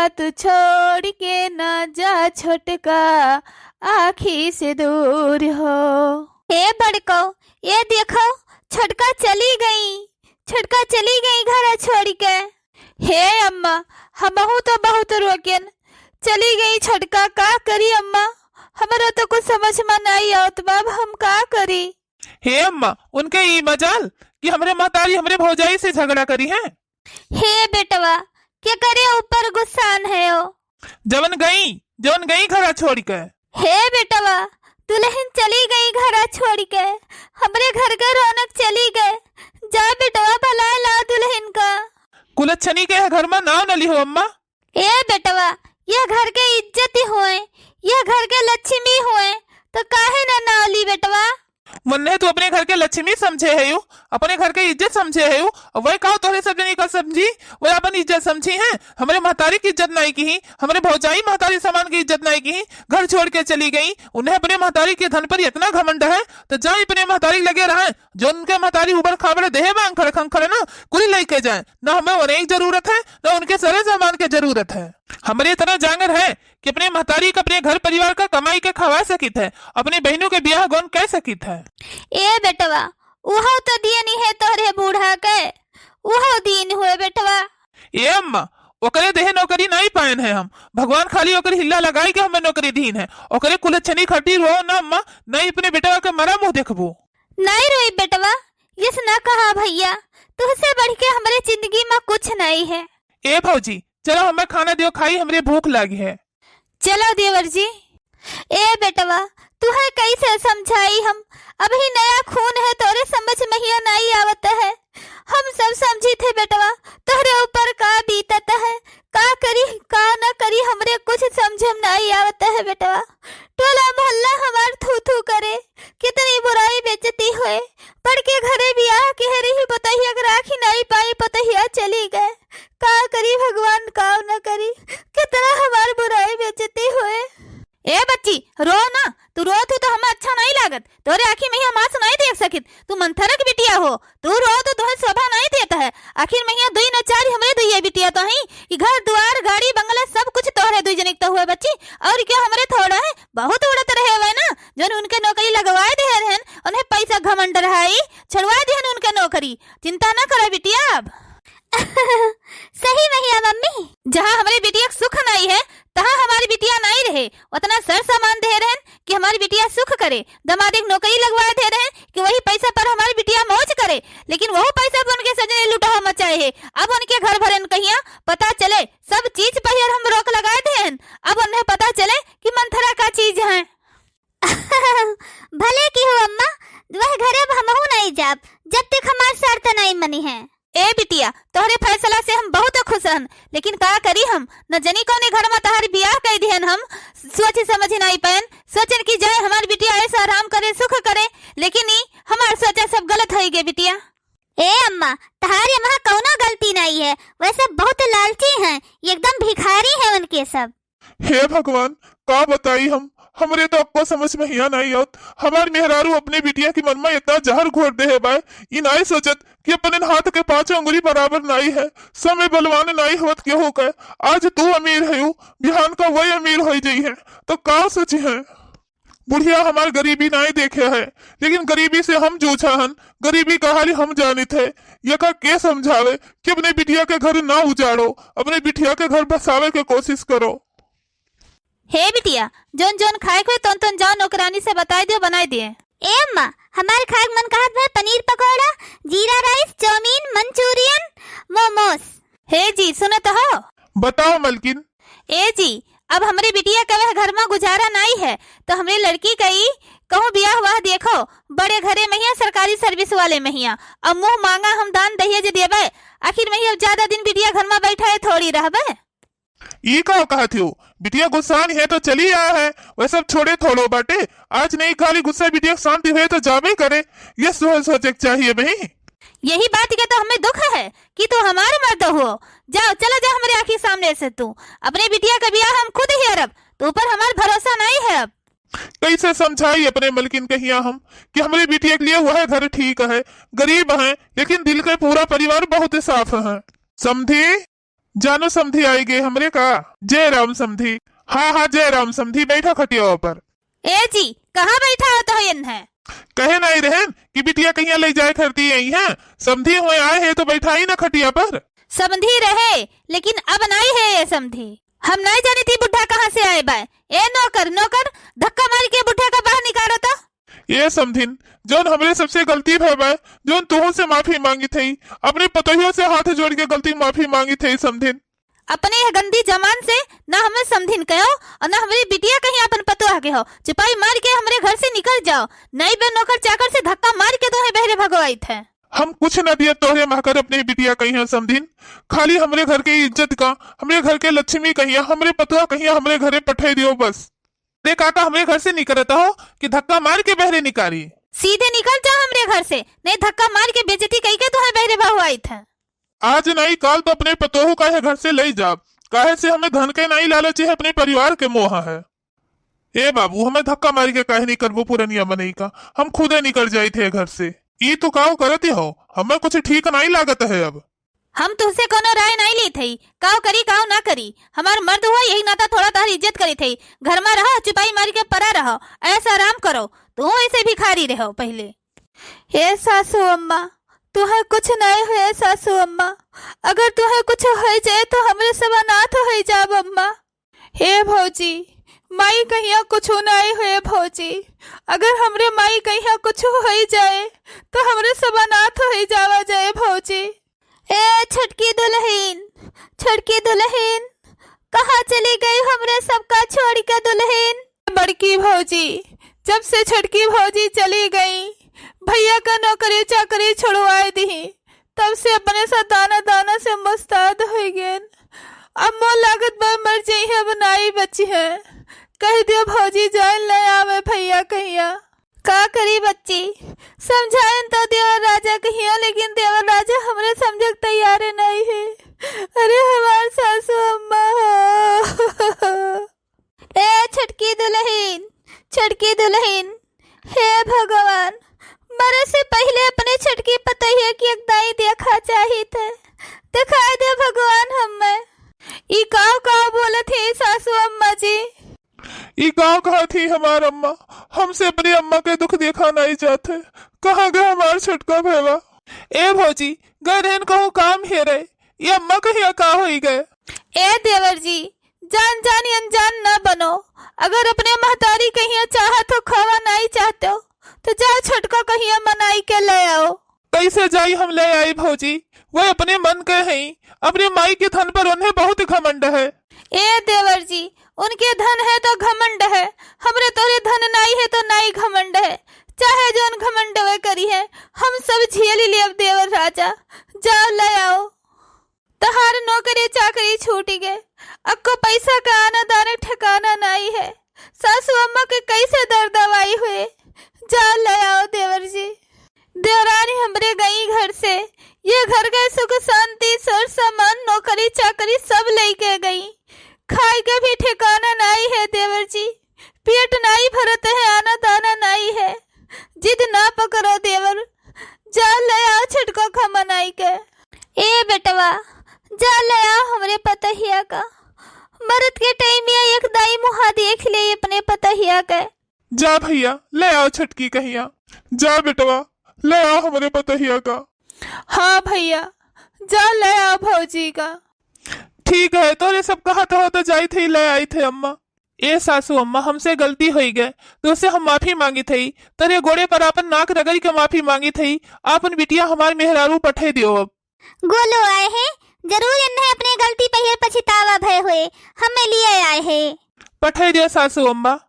तू छोड़ के न जा छोटका, आँखी से दूर हो। हे बड़को, ये देखो छोटका चली गई घर छोड़ के। हे अम्मा, हमहू तो बहुत रोकेन, चली गई छोटका, का करी अम्मा? हमारा तो कुछ समझ में नहीं आवत बाब, हम का करी? हे अम्मा, उनके ई मजाल कि हमरे महतारी हमरे भौजाई से झगड़ा करी है। हे बेटवा, क्या करे ऊपर गुस्सान है ओ? जवन गई घर छोड़ के। हे बेटवा, दुल्हन चली गई घर छोड़ के, हमरे घर का रौनक चली गए। जा बेटवा, भला ला दुल्हन का। कुलच्छनी के घर में नाव न लिहो अम्मा। ए बेटवा, यह घर के इज्जत हुए, यह घर के लक्ष्मी हुए, तो काहे न नाव ली बेटवा? मन्ने तू अपने घर के लक्ष्मी समझे है यू, अपने घर के इज्जत समझे है यू, वही कहो तोहरे सब जनी का समझी, वही अपन इज्जत समझी है। हमारे महतारी की इज्जत नहीं की, हमारे भौजाई महतारी सामान की इज्जत नहीं की, घर छोड़ के चली गई। उन्हें अपने महतारी के धन पर इतना घमंड है तो जाए अपने महतारी लगे रहे। जो उनके महतारी ऊपर खाबड़े देहे मांग खड़े खड़े ना कुली लेके जाए, न हमें उन्हें की जरूरत है न उनके सारे सामान की जरूरत है। हमारे इतना जांगर है कि अपने महतारी का अपने घर परिवार का कमाई के खवा सकित है, अपनी बहनों के ब्याह गौन कह सकित है। ए बेटवा, उहो तो दियनी है तोहरे बूढ़ा के, उहो दिन हुए बेटवा। ए अम्मा, ओकरे देहे नौकरी नहीं पायन है हम, भगवान खाली ओकरे हिल्ला लगाई के हमें नौकरी दीन है। ओकरे कुलच्छनी खटी रो ना अम्मा, नहीं अपने बेटवा के मरा मुंह देखबो। नहीं रोई बेटवा, यस ना कहा भैया, तुझसे बढ़ के हमारे जिंदगी में कुछ नहीं है। ए भौजी, चलो हमें खाना दियो, खाई हमरे भूख लगी है। चलो देवर जी। ए बेटवा, तुहे कैसे समझाई हम, अभी नया खून है, तोरे समझ में ही नहीं आवत है। हम सब समझी थे बेटवा, तोहरे ऊपर का बीतत है, का करी का न करी हमरे कुछ समझ में नहीं आवत है बेटवा। टोला मोहल्ला हमार थू थू करे, कितनी बुराई बेइज्जती हुए, पढ़ के घरे भी आ के रही पतहिया राखी नहीं पाई, पतहिया चली गए। का करी भगवान, का न करी, कितना हमार बुराई बेइज्जती हुए। ए बच्ची, रो ना, तू रो तो हमें अच्छा नहीं लागत, तोरे आखिर में हम आंसू नहीं देख सकित। तू मंथरक बिटिया हो, तू रो तो तुम्हें शोभा नहीं देता है। आखिर में यहाँ दुई न चार हमरे दुइया बिटिया तो ही, घर द्वार गाड़ी बंगला सब कुछ तोहरे दुई जनिक तो हुए बच्ची, और क्या हमरे थोड़ा है? बहुत उड़त रहे हुए ना, जन उनके नौकरी लगवाए दे रहन, उन्हें पैसा घमंड रहाई, छड़वा देहन उनके नौकरी। चिंता न करो बिटिया अब। सही नहीं है मम्मी, जहाँ हमारी बिटिया सुख नहीं है तहाँ हमारी बिटिया नहीं रहे। उतना सर सामान दे रहे कि हमारी बिटिया सुख करे, दमाद एक नौकरी लगवा दे रहे कि वही पैसा पर हमारी बिटिया मौज करे, लेकिन वही पैसा पर उनके सजने लुटावा मचाए है। अब उनके घर भरन कहिया पता चले, सब चीज पर हम रोक लगा दे, अब उन्हें पता चले कि मंथरा का चीज है। भले की हो अम्मा, वह घर अब हमहू नहीं जाब, जब तक हमारी शर्त नहीं मनी है। ए बिटिया, तोहरे फैसला से हम बहुत खुश हन, लेकिन का करी हम, न जनी कौने घर में तहार बियाह कर दिहन। हम सोच समझ नहीं पायन, सोचन की जाए हमारी बिटिया ऐसा आराम करे सुख करे, लेकिन हमार सोचा सब गलत हो गए बिटिया। ए अम्मा, तहारे वहाँ कौनो गलती नहीं है, वैसे बहुत लालची हैं, एकदम भिखारी है उनके सब। हे भगवान, का बताई हम, हमरे तो आपको समझ में ही नहीं आवत। हमार मेहरारू अपने बिटिया की मन में इतना जहर घोर दे है बाय, ये नहीं सोचत कि अपने हाथ के 5 अंगुली बराबर नहीं है, समय बलवान नहीं होत के हो गए। आज तू अमीर है, बिहान का वही अमीर हो जाई है, तो का सोची है। बुढ़िया हमार गरीबी नहीं देखे है, लेकिन गरीबी से हम जूझा हन, गरीबी का हाल हम जानित है। ये का के समझावे कि अपने बिटिया के घर ना उजाड़ो, अपने बिटिया के घर बसावे के कोशिश करो। हे बिटिया, जोन जोन खाए को तोन तोन जाओ नौकरानी से बताए दियो, बनाए दिए। ए अम्मा, हमारे खाए मन कहत है पनीर पकौड़ा, जीरा राइस, चाउमीन, मंचूरियन, मोमोस। हे जी सुनत हो? बताओ मलकिन। ए जी, अब हमारी बिटिया का वह घर में गुजारा नहीं है, तो हमारी लड़की कही कहूँ ब्याह हुआ देखो, बड़े घरे में ही सरकारी सर्विस वाले में ही, अब मुँह मांगा हम दान दहेज देवे, आखिर में अब ज्यादा दिन बिटिया घर में बैठा है थोड़ी रहबे। ये का कहती हो, बिटिया गुस्सान है तो चली आया है, वह सब छोड़े थोड़ो बाटे, आज नहीं खाली गुस्सा बिटिया शांति हुए तो जावे करे, ये सोचे चाहिए भाई। यही बात के तो हमें दुख है कि तू हमारा मर्द हो। जाओ चला जा हमारे आंखी सामने से, तू अपने बिटिया का ब्याह हम खुद ही अरब, तो ऊपर हमारा भरोसा नहीं है। अब कैसे समझाई अपने मलकिन कहिया हम कि हमारी बिटिया के लिए वह घर ठीक है, गरीब है, लेकिन दिल का पूरा परिवार बहुत साफ है। समझी जानो समधी आई गए हमरे का। जय राम समधी। हाँ हाँ जय राम समधी, बैठा खटिया पर। ए जी कहाँ बैठा हो तो यन है? कहे नहीं रहन कि बिटिया कहीं ले जाए खरती आई है, समधी हुए आए है तो बैठा ही ना खटिया पर। समधी रहे लेकिन अब नहीं है ये समधी। हम नहीं जानी थी बुढ़ा कहाँ से आए बा। ए नौकर नौकर धक्का मार के बुढ़ा का बाहर निकालो तो। ये समधिन जोन हमरे सबसे गलती भय जोन तुहों से माफी मांगी थी, अपने पतोहियों से हाथ जोड़ के गलती माफी मांगी थी समधिन। अपने यह गंदी जमान से ना हमें समधिन कहो और ना हमारी बिटिया कहीं अपन पतो आगे हो। चुपाई मार के हमारे घर से निकल जाओ, नहीं बे नौकर चाकर से धक्का मार के तुम्हें बहरे भगवाई थे। हम कुछ न दिए तोहरे महकर अपनी बिटिया कही है समधिन, खाली हमरे घर के इज्जत का, हमरे घर के लक्ष्मी कहिया, हमरे पतुआ कहिया हमरे घरे पठाई दियो बस। रे काका हमरे घर से निकलता हो कि धक्का मार के बहरे निकाली। सीधे निकल जाओ हमरे घर से, नहीं धक्का मार के बेइज्जती कही के तुम्हें बहरे भगवाई थे। आज नहीं काल तो अपने पतोहू का है घर से ले जा, काहे से हमें धन के नहीं लालच है, अपने परिवार के मोह है। ए बाबू हमें धक्का मार के काहे नहीं करबो पुरनिया बनई का, हम खुदे निकल जाए थे घर से। ई तो काव करती हो, हमें कुछ ठीक नहीं लागत है। अब हम तुझसे कोनो राय नहीं ली थी, काव करी काव ना करी, हमार मर्द हुआ यही नाता थोड़ा तार इज्जत करी थी। घर में रहो चुपाई मार के परा रहो, ऐसा आराम करो, तुम ऐसे भिखारी रहो पहले। हे सासू अम्मा तुम्हें कुछ नहीं हुए सासू अम्मा, अगर तुम्हें कुछ हो जाए तो हमरे सब अनाथ हो जाब अम्मा। हे भौजी माई कहिया कुछ नहीं हुए भौजी, अगर हमरे माई कहिया कुछ हो जाए तो हमरे सब अनाथ हो जावा जाए भौजी। ए छटकी दुल्हन कहाँ चली गई हमरे सबका छोड़ के दुल्हन? बड़की भौजी जब से छटकी भौजी चली गई, भैया का नौकरी चाकरी छुड़वाए दी, तब से अपने साथ दाना दाना से मुस्ताद हो गए। अब मो लागत बा मर जाई है, बनाई बच्ची है, कह दियो भौजी जान ले आवे भैया कहिया। का करी बच्ची समझाएं तो देवर राजा कहिया, लेकिन देवर राजा हमरे समझ तैयार नहीं है। अरे हमार सासू अम्मा ए छटकी दुल्हन हे भगवान, मरे से पहले अपने छटकी पतैया की एक दाई देखा चाहिए थे, दिखाई दे भगवान हमें। ई काव बोले थे सासू अम्मा जी? ई गाँव कहा थी हमार अम्मा, हमसे अपनी अम्मा के दुख देखा नहीं जाते, कहाँ गए हमार छटका भैया। ए भौजी गए रहन कहूँ काम हे रहे, ये अम्मा कहीं का हो ही गए। ए देवर जी जान जानी अनजान न बनो, अगर अपने महतारी कहीं चाह तो खावा नहीं चाहते हो तो जाओ छटका कहीं मनाई के ले आओ। कैसे जाई हम ले आई भौजी, वो अपने मन के हैं, अपने माई के धन पर उन्हें बहुत घमंड है। ए देवर जी उनके धन है तो घमंड है, हमरे तोरे धन नहीं है तो नहीं घमंड है, चाहे जोन घमंड वे करी है, हम सब झेल लिए। अब देवर राजा जाओ ले आओ, तहार नौकरी चाकरी छूट गए, अब को पैसा का आना दाना ठिकाना नहीं है, सासू अम्मा के कैसे दर्द दवाई हुए, जाओ ले आओ देवर जी। देवरानी हमरे गई घर से, ये घर के सुख शांति सर सामान नौकरी चाकरी सब लेके गई, खाए के भी ठिकाना नहीं है देवर जी, पेट नहीं भरते है, आना दाना नहीं है, जिद ना पकड़ो देवर, जा ले आओ छटको खमनाई के। ए बेटवा जा ले आओ हमरे पतहिया का, मरद के टाइम या एक दाई मुहा देख ले अपने पतहिया के। जा भैया ले आओ छटकी कहिया, जा बेटवा ले आओ हमारे पतहिया का। हाँ भैया जा ले आओ भौजी का। ठीक है तोरे सब कहा तो जाई थे ले आई थे अम्मा। ए सासू अम्मा हमसे गलती हो गए तो उससे हम माफी मांगी थी, तेरे गोड़े पर अपन नाक रगड़ी के माफी मांगी थी, आपन बिटिया हमारे मेहरारू पठे दियो। अब गोलू आए हैं, जरूर इन्हें अपनी गलती पे पछतावा भय हुए हमें लिए आए हैं। पठे दियो सासू अम्मा।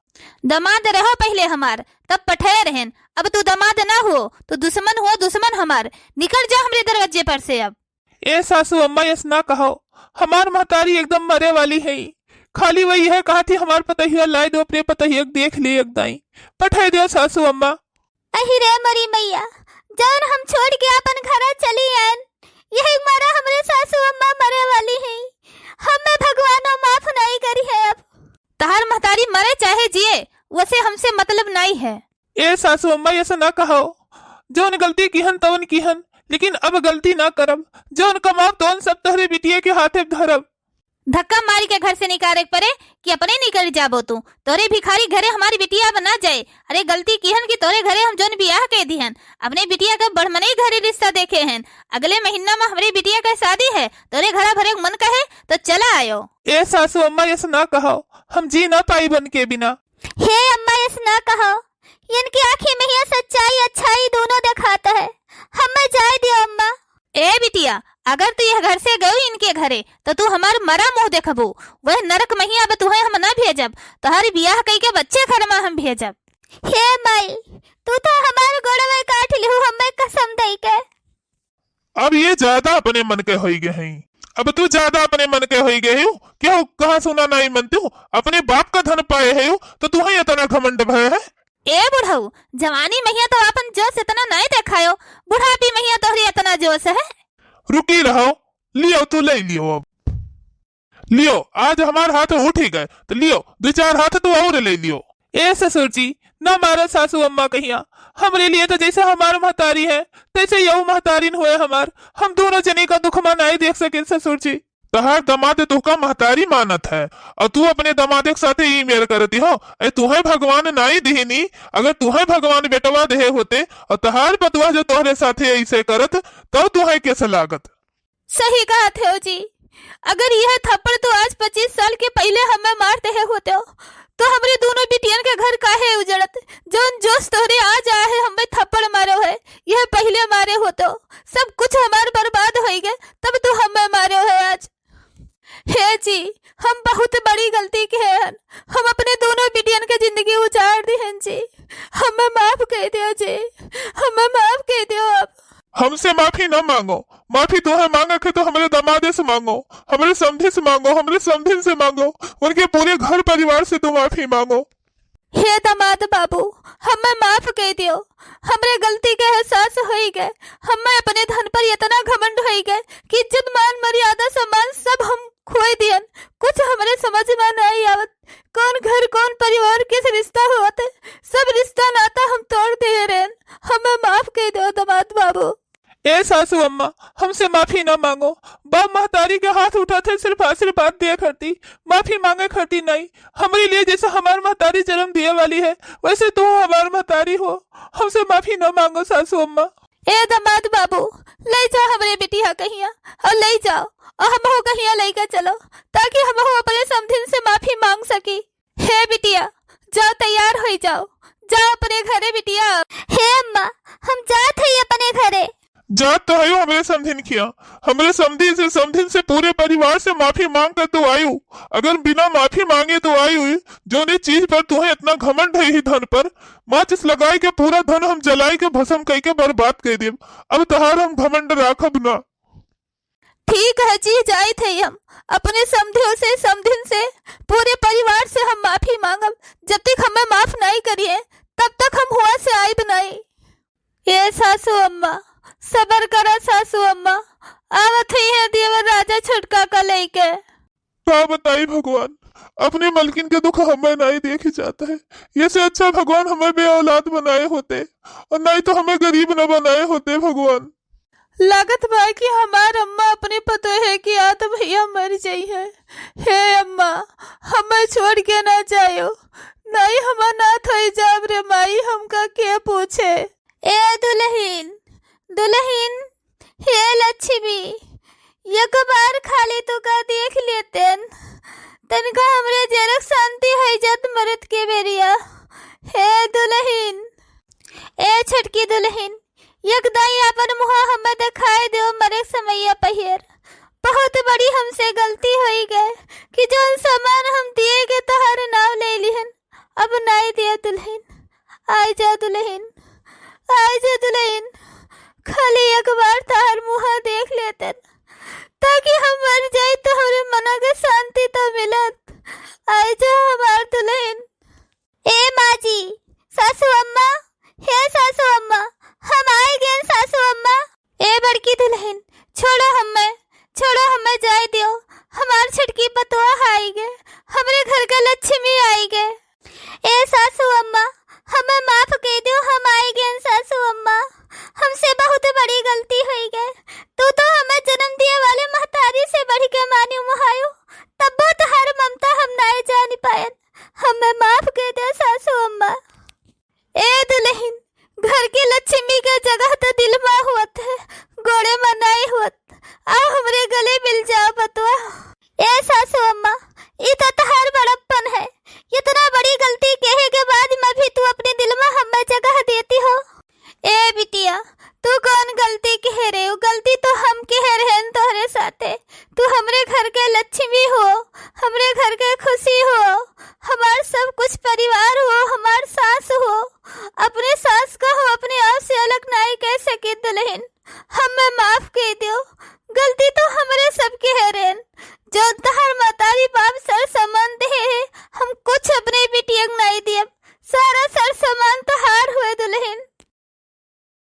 दमाद रहो पहले हमार तब पठे रहन, अब तू दमाद ना हो तो दुश्मन हो दुश्मन हमार, निकल जा हमरे दरवाजे पर से। अब ए सासू अम्मा यस ना कहो, हमार महतारी एकदम मरे वाली है, खाली वही है कहा थी हमार पतहिया लाई दो, अपने पतहिया देख ली एक दाई, पठे दियो सासू अम्मा। अहि रे मरी मैया, जौन हम छोड़ के अपन घर चली आन, यही मारा हमरे सासू अम्मा मरे वाली है, हमें भगवानो माफ नहीं करी है। अब तहार महतारी मरे चाहे जिए वैसे हमसे मतलब नहीं है। ए सासू अम्मा ऐसा ना कहो, जौन गलती किहन तवन किहन, लेकिन अब गलती ना करब, जौन कमाब तौन सब तोहरे बिटिया के हाथे धरब। धक्का मारी के घर से निकाले पड़े कि अपने निकल जाबो तू। तोरे भिखारी घरे हमारी बिटिया बना जाए। अरे गलती की हन कि तोरे घरे हम जोन बियाह के दिहन अपने बिटिया का बढ़मने घरे रिश्ता देखे हैं। अगले महीना में हमारी बिटिया का शादी है, तोरे घरा भरे मन कहे तो चला आयो। ए सासू अम्मा ऐसा ना कहो, हम जी ना पाई बन के बिना। हे अम्मा ऐसा ना कहो, इनकी आंखें में ही सच्चाई अच्छाई दोनों दिखाता है। हमें जाए दियो अम्मा। ए बिटिया, अगर तू यह घर से गई इनके घरे तो तू हमार मरा मुंह देखबू। वह नरक मही अब तुहे हम ना भेजब, तोहारी बियाह कई के बच्चे घर में हम भेजब। हे माई, तू तो हमारे गोड़वे काट लिहू, हमें कसम दई के। अब ये ज्यादा अपने मन के होई गए हैं। अब तू ज्यादा अपने मन के होई गए हो। क्यों कहा सुना नहीं मनती हूँ, अपने बाप का धन पाए है तो तू ही इतना घमंड भय है। ए बुढ़ऊ, जवानी महिया तो अपन जोश इतना नहीं देखायो, बुढ़ापी महिया तोहरी इतना जोश है। रुकी रहो, लियो तू ले लियो। अब लियो, आज हमारे हाथ उठ ही गए तो लियो, 2-4 हाथ तू और ले लियो। ए ससुर जी, ना मारो सासू अम्मा कहिया। हमरे लिए तो जैसे हमार महतारी है तैसे यऊ महतारीन हुए हमार। हम दोनों जने का दुख नहीं देख सके ससुर जी। तहार दमाद तुका महतारी मानत है और तू अपने दमादे के साथ ही मेल करती हो। ए तुहे भगवान नहीं दिहनी, अगर तुहे भगवान बेटवा दे होते और तहार बतवा जो तोहरे साथे ऐसे करत तो तुहे कैसे लागत। सही कहा थे हो जी, अगर यह थप्पड़ तो आज 25 साल के पहले हमें मारते है होते हो तो हमारे दोनों बिटियन के घर काहे उजड़त। जोन जोश तोहरे आज आए है हमें थप्पड़ मारो है, यह पहले मारे होते हो सब कुछ हमारे बर्बाद हो गए, तब तो हमें मारो है आज। हे जी, हम बहुत बड़ी गलती के हैं। हम अपने दोनों बिटियन के जिंदगी उजाड़ दी हैं जी, हमें माफ कर दियो जी, हमें माफ कर दियो। अब हमसे माफी न मांगो, माफी तुम्हें मांगा के तो हमारे दमादे से मांगो, हमारे समधी से मांगो, हमारे समधी से मांगो, उनके पूरे घर परिवार से तुम माफी मांगो। हे दामाद बाबू, हमें माफ कर दियो, हमरे गलती के एहसास हो गए। हमें अपने धन पर इतना घमंड हो गए कि इज्जत मान मर्यादा सम्मान सब हम खोए दियन। कुछ हमारे समझ में नहीं आवत, कौन घर कौन परिवार किस रिश्ता होते, सब रिश्ता नाता हम तोड़ दे रहे। हमें माफ कर दो दामाद बाबू। ए सासू अम्मा, हमसे माफी ना मांगो। बाप महतारी के हाथ उठाते सिर्फ आशीर्वाद दिया करती, माफी मांगे करती नहीं। हमारे लिए जैसे हमारी महतारी जन्म दिए वाली है वैसे तू हमारी महतारी हो। हमसे माफी ना मांगो सासू अम्मा। ए दामाद बाबू, ले जाओ हमारे बिटिया कहिया और ले जाओ और हम कहिया लेकर चलो ताकि हम अपने समधिन से माफी मांग सकी। हे बिटिया, जाओ तैयार हो जाओ, जाओ अपने घरे बिटिया। हे अम्मा, हम जात है अपने घरे। जात तो आयु हमारे समधिन किया, हमारे समधिन से पूरे परिवार से माफी मांग कर तो आयु। अगर बिना माफी मांगे तो आयु जो ने चीज पर तुम्हें इतना घमंड है ही धन पर, माचिस लगाई के पूरा धन हम जलाई के भस्म कई के बर्बाद कर दिए। अब तहार हम घमंड राखब ना। ठीक है जी, जाए थे हम अपने समधियों से समधिन से पूरे परिवार से हम माफी मांगब। जब तक हमें माफ नहीं करिए तब तक हम हुआ से आइब नहीं। ये सासू अम्मा, सबर करा सासू अम्मा, आवत ही है देवर राजा छुटका का लेके। क्या बताई भगवान, अपने मलकिन के दुख हमें नहीं देखे जाता है। ये से अच्छा भगवान हमें बे औलाद बनाए होते और नहीं तो हमें गरीब न बनाए होते। भगवान लागत भाई कि हमार अम्मा अपने पतो है कि आ तो भैया मर जाई है। हे अम्मा, हमें छोड़ के ना जायो, नहीं हम अनाथ हो जाब रे माई, हमका के पूछे। ए दुल्हन दुल्हन, हे लक्ष्मी, एक बार खाली तो का देख लेतेन, तनका हमरे जरक शांति है जत मरद के बेरिया। हे दुल्हन, ए छटकी दुल्हन, एक दाई अपन मुहा हमें दिखाए दो मरे समैया पहिर। बहुत बड़ी हमसे गलती हुई गए कि जो सामान हम दिए गए तहार नाव ले लिहन, अब नहीं दिया दुल्हन। आई जा दुल्हन, आई जा दुल्हन, खाली एक बार तार मुहा देख लेते ताकि हम मर जाए तो हमारे मना के शांति तो मिलत। आई जा हमार दुल्हन। ए माँ जी, सासू अम्मा, हे सासू अम्मा, हम आए गए सासू अम्मा। ए बड़की दुल्हन, छोड़ो हमें जाए दियो, हमार छटकी पतोह आई गए, हमारे घर का लक्ष्मी आई गए। ए सासू अम्मा, हमें माफ कर दो, हम आए गए सासू अम्मा, हमसे बहुत बड़ी गलती हुई घर की लक्ष्मी के जगह तो दिल में हुत है, गोड़े में नहीं हुत। आ हमरे गले मिल जाओ बतवा। ए सासू अम्मा, ये तो तहार बड़प्पन है। इतना बड़ी गलती कहे के बाद में भी तू अपने दिल में हमें जगह देती हो। ए बिटिया, तू कौन गलती कह रहे हो? गलती तो हम कह रहे हैं तोहरे साथे। तू हमरे घर के लक्ष्मी हो, हमरे घर के खुशी हो, हमार सब कुछ परिवार हो, हमार सास हो। अपने सास को हम अपने आप से अलग नहीं कह सके दुल्हन, हमें माफ कर दो। गलती तो हमरे सब कह रहे हैं,